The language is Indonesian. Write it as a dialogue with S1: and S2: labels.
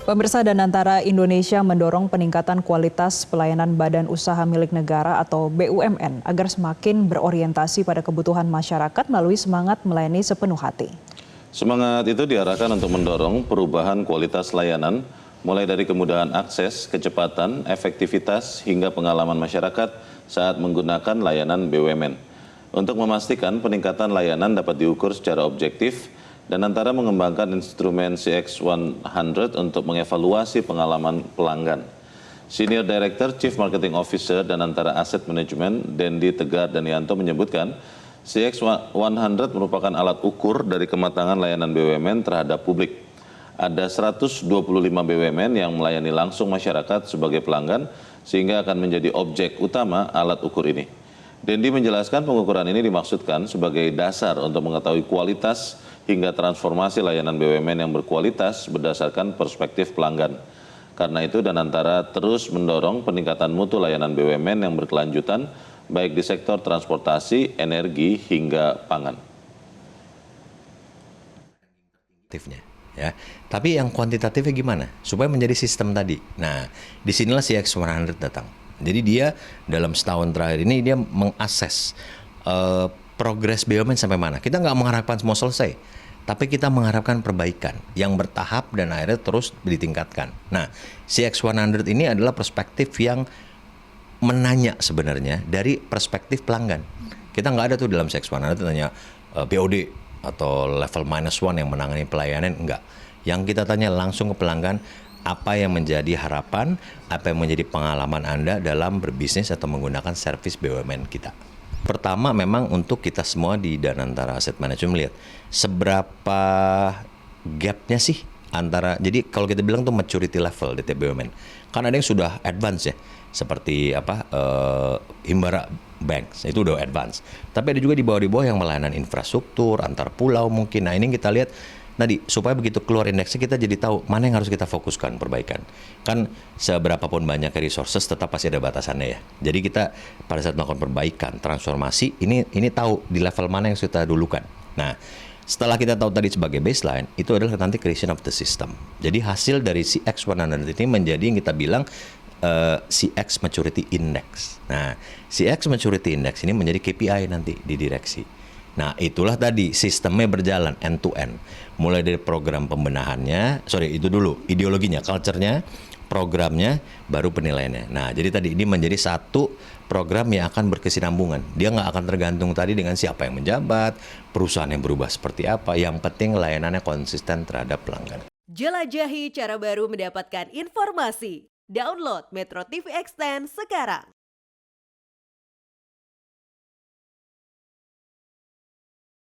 S1: Pemirsa, Danantara Indonesia mendorong peningkatan kualitas pelayanan badan usaha milik negara atau BUMN agar semakin berorientasi pada kebutuhan masyarakat melalui semangat melayani sepenuh hati.
S2: Semangat itu diarahkan untuk mendorong perubahan kualitas layanan, mulai dari kemudahan akses, kecepatan, efektivitas, hingga pengalaman masyarakat saat menggunakan layanan BUMN. Untuk memastikan peningkatan layanan dapat diukur secara objektif, Danantara mengembangkan instrumen CX100 untuk mengevaluasi pengalaman pelanggan. Senior Director Chief Marketing Officer Danantara Asset Management, Dendi Tegar Danianto menyebutkan, CX100 merupakan alat ukur dari kematangan layanan BUMN terhadap publik. Ada 125 BUMN yang melayani langsung masyarakat sebagai pelanggan, sehingga akan menjadi objek utama alat ukur ini. Dendi menjelaskan pengukuran ini dimaksudkan sebagai dasar untuk mengetahui kualitas hingga transformasi layanan BUMN yang berkualitas berdasarkan perspektif pelanggan. Karena itu Danantara terus mendorong peningkatan mutu layanan BUMN yang berkelanjutan baik di sektor transportasi, energi, hingga pangan.
S3: Ya, tapi yang kuantitatifnya gimana? Supaya menjadi sistem tadi. Nah, disinilah CX100 datang. Jadi dia dalam setahun terakhir ini dia mengakses progres BUMN sampai mana. Kita nggak mengharapkan semua selesai, tapi kita mengharapkan perbaikan yang bertahap dan akhirnya terus ditingkatkan. Nah, CX100 ini adalah perspektif yang menanya sebenarnya dari perspektif pelanggan. Kita nggak ada tuh dalam CX100 tanya BOD atau level -1 yang menangani pelayanan, enggak. Yang kita tanya langsung ke pelanggan, apa yang menjadi harapan, apa yang menjadi pengalaman Anda dalam berbisnis atau menggunakan servis BUMN kita. Pertama memang untuk kita semua di Danantara Asset Management melihat seberapa gapnya sih antara, jadi kalau kita bilang tuh maturity level di BUMN, kan ada yang sudah advance ya, seperti Himbara Bank, itu udah advance. Tapi ada juga di bawah yang melayanan infrastruktur, antar pulau mungkin. Nah ini kita lihat tadi, supaya begitu keluar indeksnya kita jadi tahu mana yang harus kita fokuskan perbaikan. Kan seberapapun banyak resources tetap pasti ada batasannya ya. Jadi kita pada saat melakukan perbaikan, transformasi, ini tahu di level mana yang kita dulukan. Nah, setelah kita tahu tadi sebagai baseline, itu adalah nanti creation of the system. Jadi hasil dari CX100 ini menjadi yang kita bilang CX Maturity Index. Nah, CX Maturity Index ini menjadi KPI nanti di direksi. Nah, itulah tadi sistemnya berjalan end to end. Mulai dari program pembenahannya, itu dulu, ideologinya, culture-nya, programnya, baru penilaiannya. Nah, jadi tadi ini menjadi satu program yang akan berkesinambungan. Dia nggak akan tergantung tadi dengan siapa yang menjabat, perusahaan yang berubah seperti apa. Yang penting layanannya konsisten terhadap pelanggan.
S4: Jelajahi cara baru mendapatkan informasi. Download Metro TV Extend sekarang.